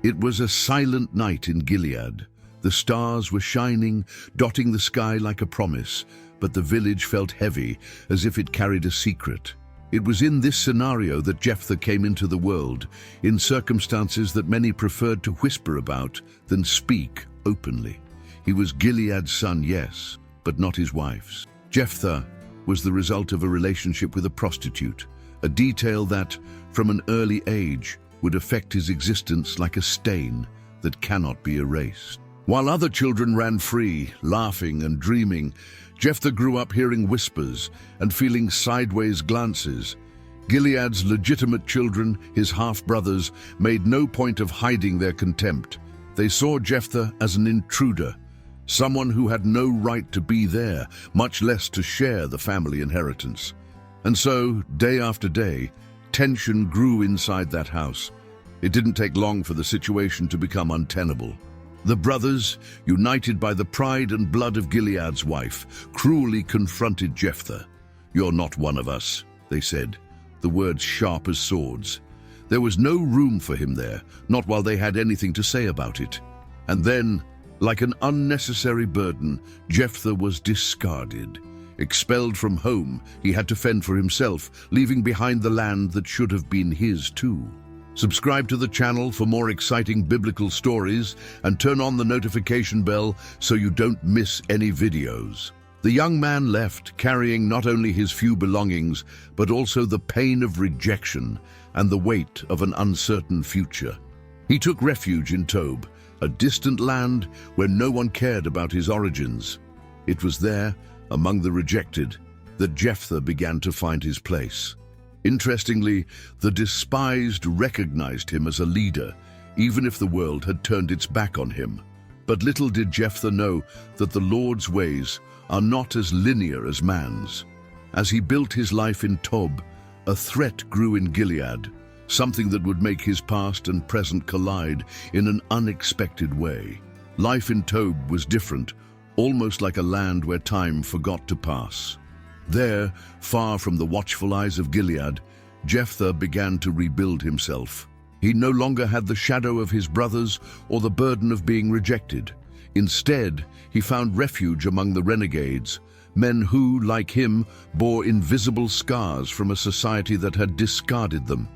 It was a silent night in Gilead. The stars were shining, dotting the sky like a promise, but the village felt heavy, as if it carried a secret. It was in this scenario that Jephthah came into the world, in circumstances that many preferred to whisper about than speak openly. He was Gilead's son, yes, but not his wife's. Jephthah was the result of a relationship with a prostitute, a detail that, from an early age, would affect his existence like a stain that cannot be erased. While other children ran free, laughing and dreaming, Jephthah grew up hearing whispers and feeling sideways glances. Gilead's legitimate children, his half-brothers, made no point of hiding their contempt. They saw Jephthah as an intruder, someone who had no right to be there, much less to share the family inheritance. And so, day after day, tension grew inside that house. It didn't take long for the situation to become untenable. The brothers, united by the pride and blood of Gilead's wife, cruelly confronted Jephthah. "You're not one of us," they said, the words sharp as swords. There was no room for him there, not while they had anything to say about it. And then, like an unnecessary burden, Jephthah was discarded. Expelled from home, he had to fend for himself, leaving behind the land that should have been his too. Subscribe to the channel for more exciting biblical stories and turn on the notification bell so you don't miss any videos. The young man left, carrying not only his few belongings, but also the pain of rejection and the weight of an uncertain future. He took refuge in Tob, a distant land where no one cared about his origins. It was there, among the rejected, that Jephthah began to find his place. Interestingly, the despised recognized him as a leader, even if the world had turned its back on him. But little did Jephthah know that the Lord's ways are not as linear as man's. As he built his life in Tob, a threat grew in Gilead, something that would make his past and present collide in an unexpected way. Life in Tob was different, almost like a land where time forgot to pass. There, far from the watchful eyes of Gilead, Jephthah began to rebuild himself. He no longer had the shadow of his brothers or the burden of being rejected. Instead, he found refuge among the renegades, men who, like him, bore invisible scars from a society that had discarded them.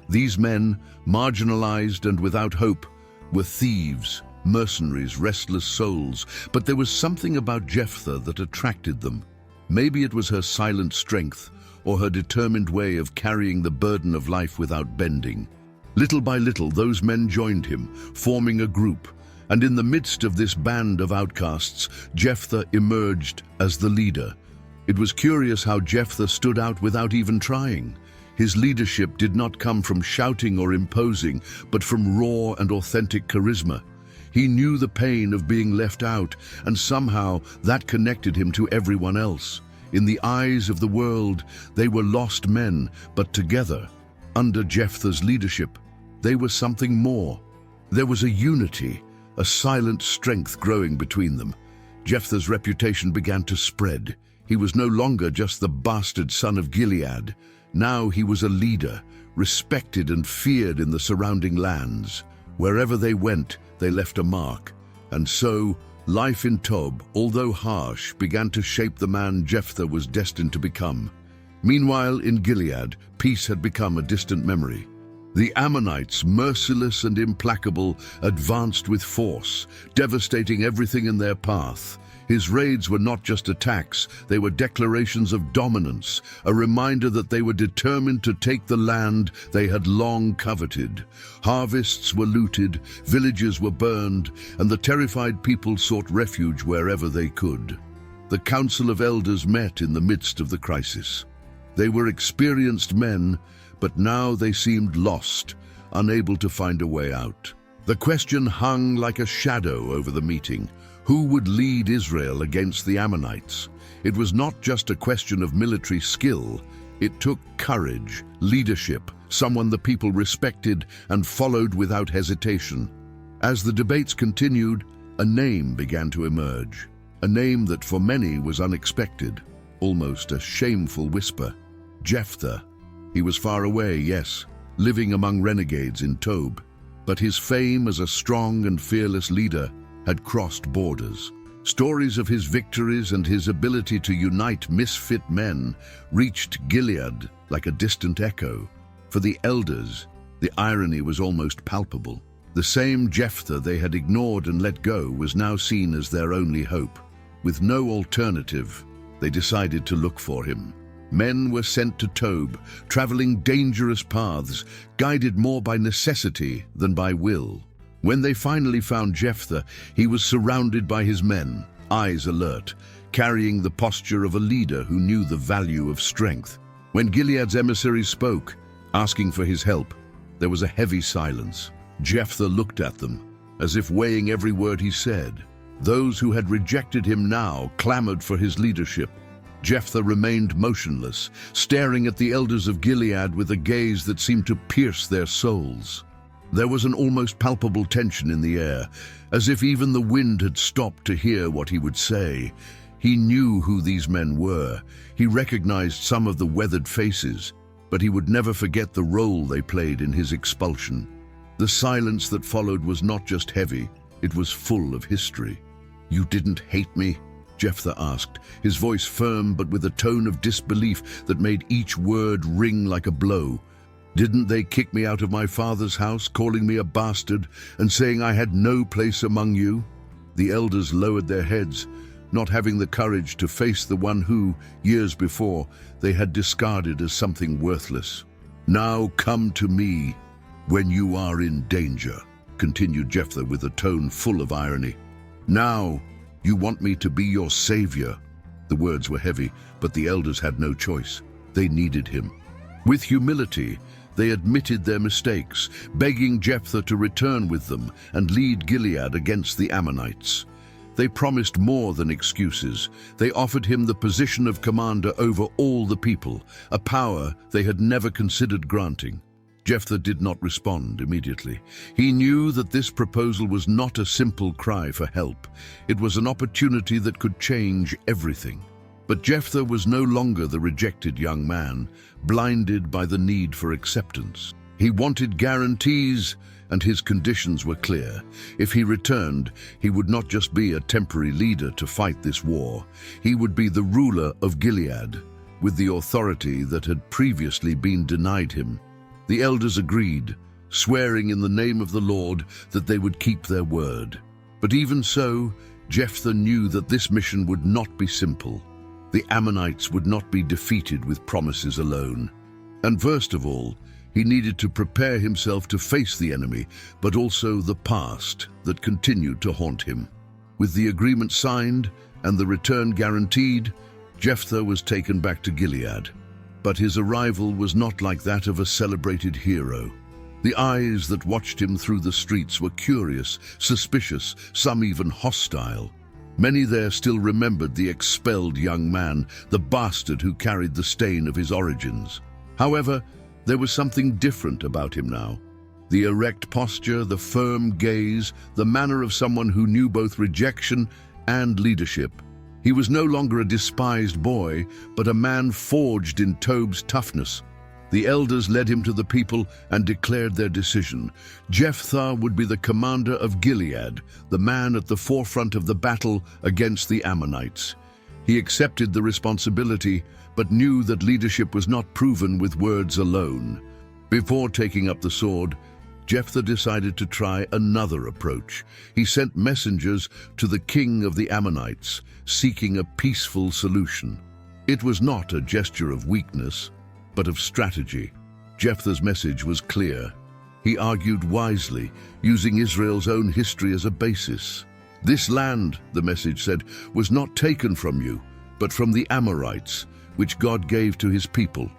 These men, marginalized and without hope, were thieves, mercenaries, restless souls, but there was something about Jephthah that attracted them. Maybe it was her silent strength or her determined way of carrying the burden of life without bending. Little by little, those men joined him, forming a group, and in the midst of this band of outcasts, Jephthah emerged as the leader. It was curious how Jephthah stood out without even trying. His leadership did not come from shouting or imposing, but from raw and authentic charisma. He knew the pain of being left out, and somehow that connected him to everyone else. In the eyes of the world, they were lost men, but together, under Jephthah's leadership, they were something more. There was a unity, a silent strength growing between them. Jephthah's reputation began to spread. He was no longer just the bastard son of Gilead. Now he was a leader, respected and feared in the surrounding lands. Wherever they went, they left a mark. And so, life in Tob, although harsh, began to shape the man Jephthah was destined to become. Meanwhile, in Gilead, peace had become a distant memory. The Ammonites, merciless and implacable, advanced with force, devastating everything in their path. His raids were not just attacks, they were declarations of dominance, a reminder that they were determined to take the land they had long coveted. Harvests were looted, villages were burned, and the terrified people sought refuge wherever they could. The council of elders met in the midst of the crisis. They were experienced men, but now they seemed lost, unable to find a way out. The question hung like a shadow over the meeting. Who would lead Israel against the Ammonites? It was not just a question of military skill. It took courage, leadership, someone the people respected and followed without hesitation. As the debates continued, a name began to emerge. A name that for many was unexpected, almost a shameful whisper. Jephthah. He was far away, yes, living among renegades in Tob. But his fame as a strong and fearless leader had crossed borders. Stories of his victories and his ability to unite misfit men reached Gilead like a distant echo. For the elders, the irony was almost palpable. The same Jephthah they had ignored and let go was now seen as their only hope. With no alternative, they decided to look for him. Men were sent to Tob, traveling dangerous paths, guided more by necessity than by will. When they finally found Jephthah, he was surrounded by his men, eyes alert, carrying the posture of a leader who knew the value of strength. When Gilead's emissaries spoke, asking for his help, there was a heavy silence. Jephthah looked at them, as if weighing every word he said. Those who had rejected him now clamored for his leadership. Jephthah remained motionless, staring at the elders of Gilead with a gaze that seemed to pierce their souls. There was an almost palpable tension in the air, as if even the wind had stopped to hear what he would say. He knew who these men were. He recognized some of the weathered faces, but he would never forget the role they played in his expulsion. The silence that followed was not just heavy, it was full of history. "You didn't hate me?" Jephthah asked, his voice firm but with a tone of disbelief that made each word ring like a blow. "Didn't they kick me out of my father's house, calling me a bastard and saying I had no place among you?" The elders lowered their heads, not having the courage to face the one who, years before, they had discarded as something worthless. "Now come to me when you are in danger," continued Jephthah with a tone full of irony. "Now you want me to be your savior." The words were heavy, but the elders had no choice. They needed him. With humility, they admitted their mistakes, begging Jephthah to return with them and lead Gilead against the Ammonites. They promised more than excuses. They offered him the position of commander over all the people, a power they had never considered granting. Jephthah did not respond immediately. He knew that this proposal was not a simple cry for help. It was an opportunity that could change everything. But Jephthah was no longer the rejected young man, blinded by the need for acceptance. He wanted guarantees, and his conditions were clear. If he returned, he would not just be a temporary leader to fight this war. He would be the ruler of Gilead, with the authority that had previously been denied him. The elders agreed, swearing in the name of the Lord that they would keep their word. But even so, Jephthah knew that this mission would not be simple. The Ammonites would not be defeated with promises alone. And first of all, he needed to prepare himself to face the enemy, but also the past that continued to haunt him. With the agreement signed and the return guaranteed, Jephthah was taken back to Gilead. But his arrival was not like that of a celebrated hero. The eyes that watched him through the streets were curious, suspicious, some even hostile. Many there still remembered the expelled young man, the bastard who carried the stain of his origins. However, there was something different about him now. The erect posture, the firm gaze, the manner of someone who knew both rejection and leadership. He was no longer a despised boy, but a man forged in Tob's toughness. The elders led him to the people and declared their decision. Jephthah would be the commander of Gilead, the man at the forefront of the battle against the Ammonites. He accepted the responsibility, but knew that leadership was not proven with words alone. Before taking up the sword, Jephthah decided to try another approach. He sent messengers to the king of the Ammonites, seeking a peaceful solution. It was not a gesture of weakness, but of strategy. Jephthah's message was clear. He argued wisely, using Israel's own history as a basis. "This land," the message said, "was not taken from you, but from the Amorites, which God gave to his people.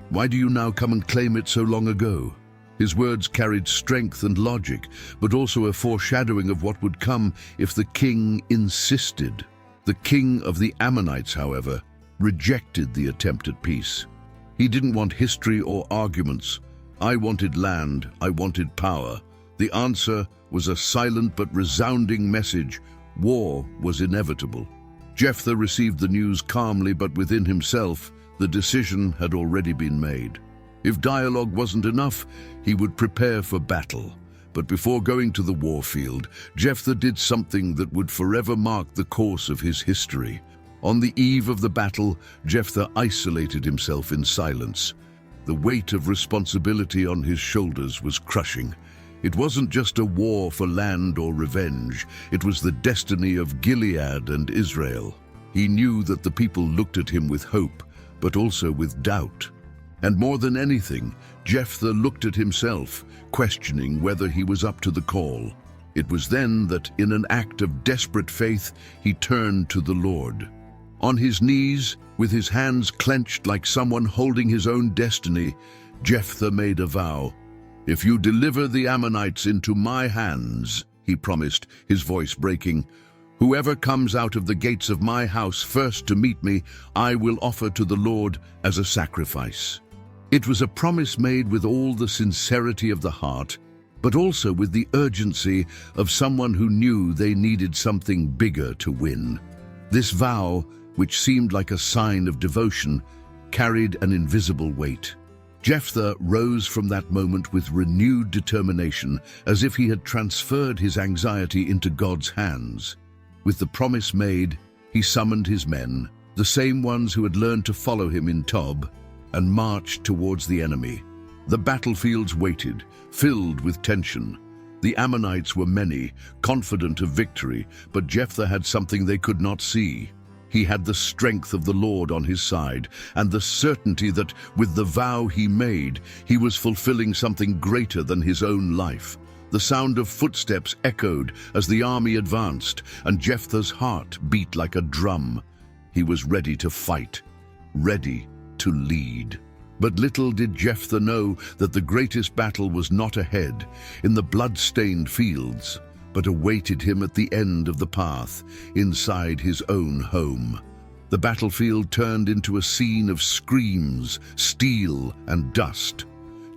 Why do you now come and claim it so long ago?" His words carried strength and logic, but also a foreshadowing of what would come if the king insisted. The king of the Ammonites, however, rejected the attempt at peace. He didn't want history or arguments. "I wanted land, I wanted power." The answer was a silent but resounding message. War was inevitable. Jephthah received the news calmly, but within himself, the decision had already been made. If dialogue wasn't enough, he would prepare for battle. But before going to the warfield, Jephthah did something that would forever mark the course of his history. On the eve of the battle, Jephthah isolated himself in silence. The weight of responsibility on his shoulders was crushing. It wasn't just a war for land or revenge, it was the destiny of Gilead and Israel. He knew that the people looked at him with hope, but also with doubt. And more than anything, Jephthah looked at himself, questioning whether he was up to the call. It was then that, in an act of desperate faith, he turned to the Lord. On his knees, with his hands clenched like someone holding his own destiny, Jephthah made a vow. "If you deliver the Ammonites into my hands," he promised, his voice breaking, "whoever comes out of the gates of my house first to meet me, I will offer to the Lord as a sacrifice." It was a promise made with all the sincerity of the heart, but also with the urgency of someone who knew they needed something bigger to win. This vow, which seemed like a sign of devotion, carried an invisible weight. Jephthah rose from that moment with renewed determination, as if he had transferred his anxiety into God's hands. With the promise made, he summoned his men, the same ones who had learned to follow him in Tob, and marched towards the enemy. The battlefields waited, filled with tension. The Ammonites were many, confident of victory, but Jephthah had something they could not see. He had the strength of the Lord on his side, and the certainty that, with the vow he made, he was fulfilling something greater than his own life. The sound of footsteps echoed as the army advanced, and Jephthah's heart beat like a drum. He was ready to fight, ready to lead. But little did Jephthah know that the greatest battle was not ahead, in the blood-stained fields, but awaited him at the end of the path, inside his own home. The battlefield turned into a scene of screams, steel, and dust.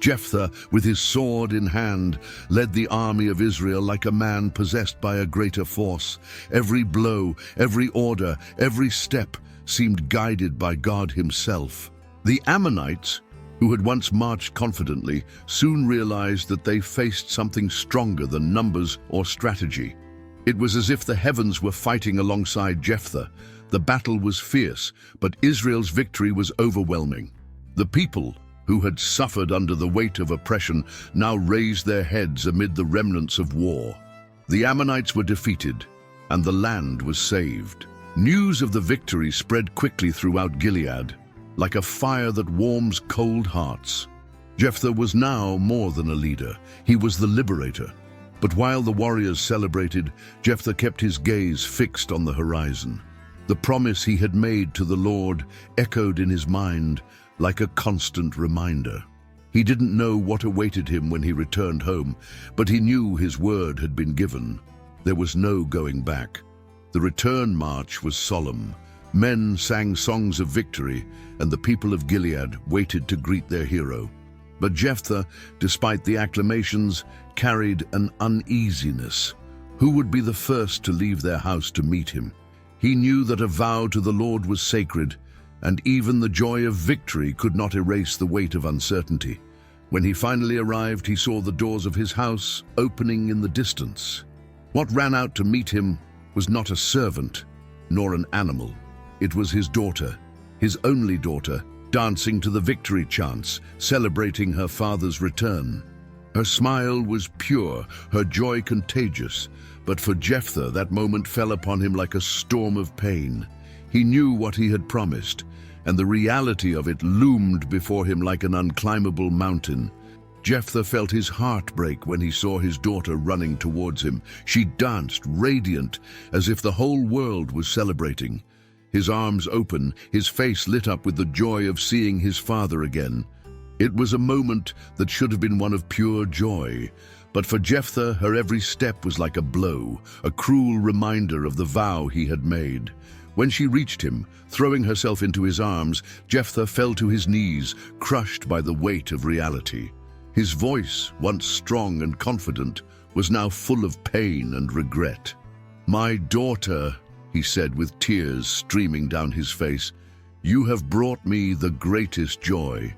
Jephthah, with his sword in hand, led the army of Israel like a man possessed by a greater force. Every blow, every order, every step seemed guided by God himself. The Ammonites, who had once marched confidently, soon realized that they faced something stronger than numbers or strategy. It was as if the heavens were fighting alongside Jephthah. The battle was fierce, but Israel's victory was overwhelming. The people, who had suffered under the weight of oppression, now raised their heads amid the remnants of war. The Ammonites were defeated, and the land was saved. News of the victory spread quickly throughout Gilead, like a fire that warms cold hearts. Jephthah was now more than a leader. He was the liberator. But while the warriors celebrated, Jephthah kept his gaze fixed on the horizon. The promise he had made to the Lord echoed in his mind like a constant reminder. He didn't know what awaited him when he returned home, but he knew his word had been given. There was no going back. The return march was solemn. Men sang songs of victory, and the people of Gilead waited to greet their hero. But Jephthah, despite the acclamations, carried an uneasiness. Who would be the first to leave their house to meet him? He knew that a vow to the Lord was sacred, and even the joy of victory could not erase the weight of uncertainty. When he finally arrived, he saw the doors of his house opening in the distance. What ran out to meet him was not a servant, nor an animal. It was his daughter, his only daughter, dancing to the victory chants, celebrating her father's return. Her smile was pure, her joy contagious, but for Jephthah that moment fell upon him like a storm of pain. He knew what he had promised, and the reality of it loomed before him like an unclimbable mountain. Jephthah felt his heart break when he saw his daughter running towards him. She danced, radiant, as if the whole world was celebrating. His arms open, his face lit up with the joy of seeing his father again. It was a moment that should have been one of pure joy, but for Jephthah, her every step was like a blow, a cruel reminder of the vow he had made. When she reached him, throwing herself into his arms, Jephthah fell to his knees, crushed by the weight of reality. His voice, once strong and confident, was now full of pain and regret. "My daughter," he said with tears streaming down his face, "you have brought me the greatest joy,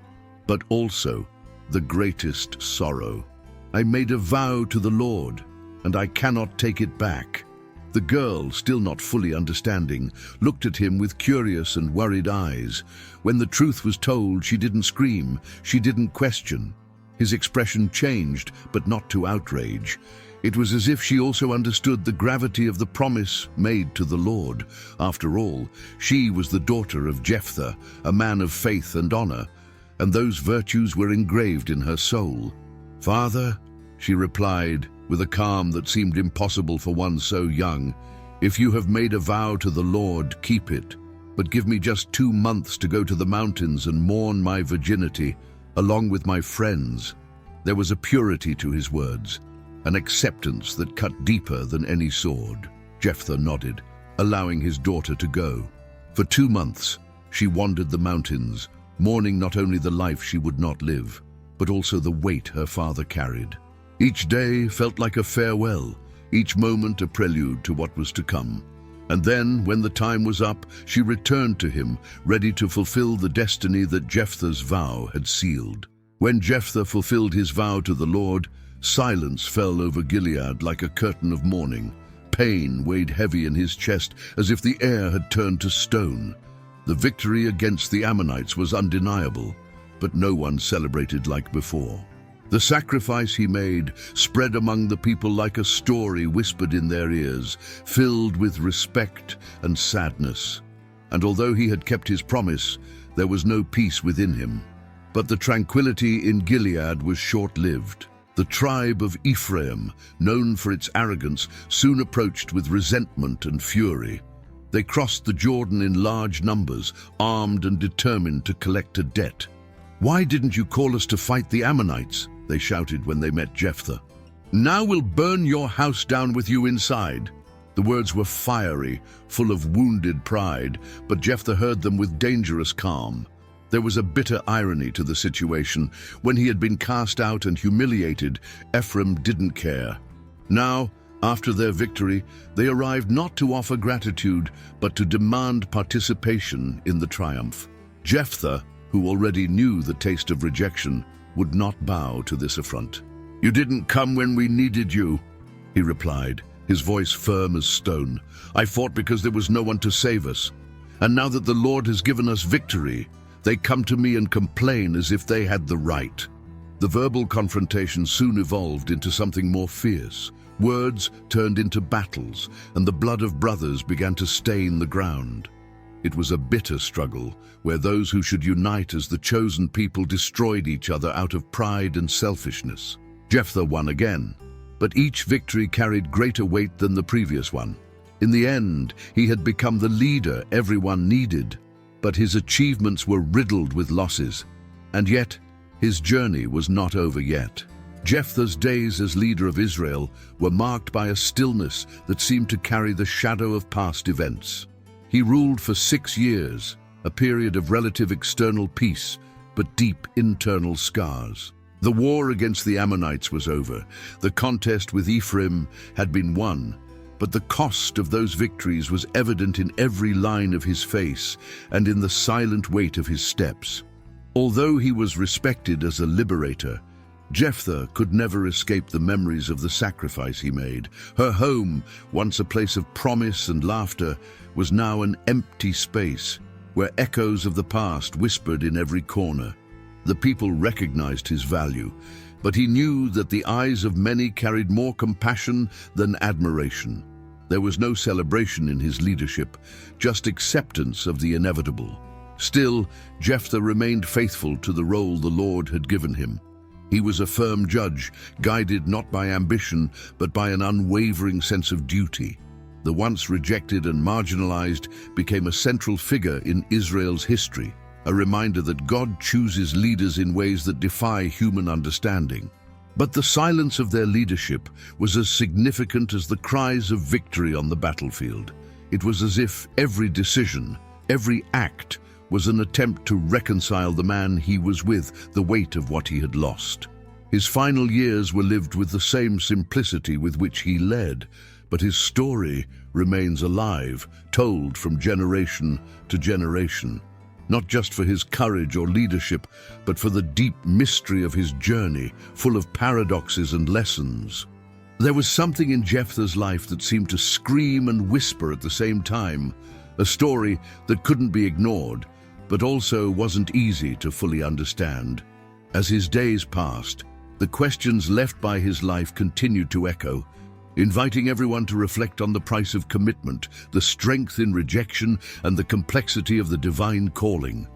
but also the greatest sorrow." I made a vow to the Lord, and I cannot take it back." The girl, still not fully understanding, looked at him with curious and worried eyes. When the truth was told, she didn't scream, she didn't question. His expression changed, but not to outrage. It was as if she also understood the gravity of the promise made to the Lord. After all, she was the daughter of Jephthah, a man of faith and honor, and those virtues were engraved in her soul. "Father," she replied, with a calm that seemed impossible for one so young, "if you have made a vow to the Lord, keep it. But give me just 2 months to go to the mountains and mourn my virginity, along with my friends." There was a purity to his words, an acceptance that cut deeper than any sword. Jephthah nodded, allowing his daughter to go. For 2 months, she wandered the mountains, mourning not only the life she would not live, but also the weight her father carried. Each day felt like a farewell, each moment a prelude to what was to come. And then, when the time was up, she returned to him, ready to fulfill the destiny that Jephthah's vow had sealed. When Jephthah fulfilled his vow to the Lord, silence fell over Gilead like a curtain of mourning. Pain weighed heavy in his chest, as if the air had turned to stone. The victory against the Ammonites was undeniable, but no one celebrated like before. The sacrifice he made spread among the people like a story whispered in their ears, filled with respect and sadness. And although he had kept his promise, there was no peace within him. But the tranquility in Gilead was short-lived. The tribe of Ephraim, known for its arrogance, soon approached with resentment and fury. They crossed the Jordan in large numbers, armed and determined to collect a debt. "Why didn't you call us to fight the Ammonites?" they shouted when they met Jephthah. "Now we'll burn your house down with you inside." The words were fiery, full of wounded pride, but Jephthah heard them with dangerous calm. There was a bitter irony to the situation. When he had been cast out and humiliated, Ephraim didn't care. Now, after their victory, they arrived not to offer gratitude, but to demand participation in the triumph. Jephthah, who already knew the taste of rejection, would not bow to this affront. "You didn't come when we needed you," he replied, his voice firm as stone. "I fought because there was no one to save us. And now that the Lord has given us victory, they come to me and complain as if they had the right." The verbal confrontation soon evolved into something more fierce. Words turned into battles, and the blood of brothers began to stain the ground. It was a bitter struggle, where those who should unite as the chosen people destroyed each other out of pride and selfishness. Jephthah won again, but each victory carried greater weight than the previous one. In the end, he had become the leader everyone needed, but his achievements were riddled with losses. And yet, his journey was not over yet. Jephthah's days as leader of Israel were marked by a stillness that seemed to carry the shadow of past events. He ruled for 6 years, a period of relative external peace, but deep internal scars. The war against the Ammonites was over. The contest with Ephraim had been won, but the cost of those victories was evident in every line of his face and in the silent weight of his steps. Although he was respected as a liberator, Jephthah could never escape the memories of the sacrifice he made. Her home, once a place of promise and laughter, was now an empty space where echoes of the past whispered in every corner. The people recognized his value, but he knew that the eyes of many carried more compassion than admiration. There was no celebration in his leadership, just acceptance of the inevitable. Still, Jephthah remained faithful to the role the Lord had given him. He was a firm judge, guided not by ambition, but by an unwavering sense of duty. The once rejected and marginalized became a central figure in Israel's history, a reminder that God chooses leaders in ways that defy human understanding. But the silence of their leadership was as significant as the cries of victory on the battlefield. It was as if every decision, every act, was an attempt to reconcile the man he was with, the weight of what he had lost. His final years were lived with the same simplicity with which he led, but his story remains alive, told from generation to generation. not just for his courage or leadership, but for the deep mystery of his journey, full of paradoxes and lessons. There was something in Jephthah's life that seemed to scream and whisper at the same time, a story that couldn't be ignored, but also wasn't easy to fully understand. As his days passed, the questions left by his life continued to echo, inviting everyone to reflect on the price of commitment, the strength in rejection, and the complexity of the divine calling.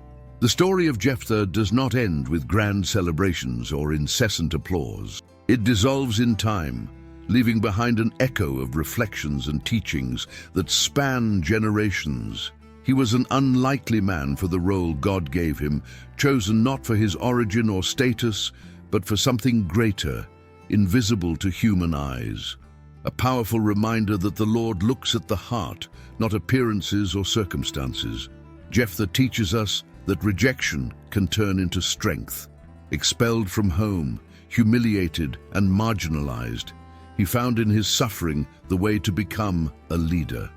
The story of Jephthah does not end with grand celebrations or incessant applause. It dissolves in time, leaving behind an echo of reflections and teachings that span generations. He was an unlikely man for the role God gave him, chosen not for his origin or status, but for something greater, invisible to human eyes. A powerful reminder that the Lord looks at the heart, not appearances or circumstances. Jephthah teaches us that rejection can turn into strength. Expelled from home, humiliated and marginalized, he found in his suffering the way to become a leader.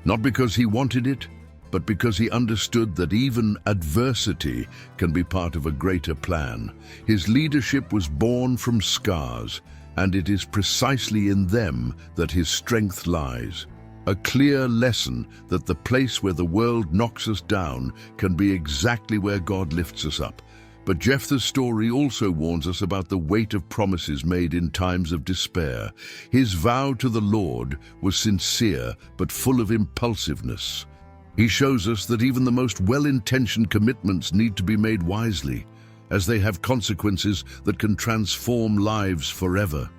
Not because he wanted it, but because he understood that even adversity can be part of a greater plan. His leadership was born from scars, and it is precisely in them that his strength lies. A clear lesson that the place where the world knocks us down can be exactly where God lifts us up. But Jephthah's story also warns us about the weight of promises made in times of despair. His vow to the Lord was sincere but full of impulsiveness. He shows us that even the most well-intentioned commitments need to be made wisely, as they have consequences that can transform lives forever.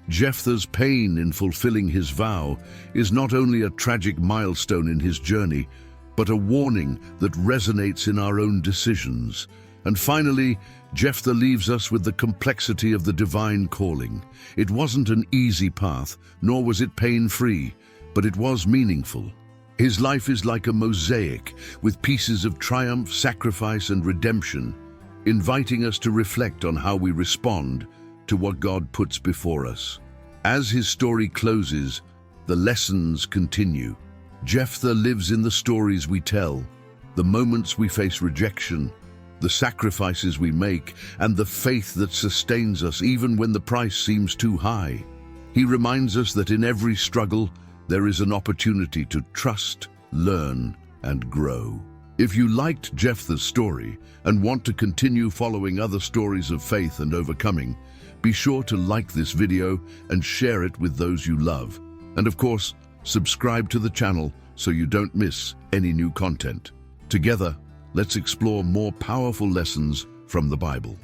Jephthah's pain in fulfilling his vow is not only a tragic milestone in his journey, but a warning that resonates in our own decisions. And finally, Jephthah leaves us with the complexity of the divine calling. It wasn't an easy path, nor was it pain-free, but it was meaningful. His life is like a mosaic, with pieces of triumph, sacrifice, and redemption, inviting us to reflect on how we respond to what God puts before us. As his story closes, the lessons continue. Jephthah lives in the stories we tell, the moments we face rejection, the sacrifices we make, and the faith that sustains us even when the price seems too high. He reminds us that in every struggle, there is an opportunity to trust, learn, and grow. If you liked Jephthah's story and want to continue following other stories of faith and overcoming, be sure to like this video and share it with those you love. And of course, subscribe to the channel so you don't miss any new content. Together, let's explore more powerful lessons from the Bible.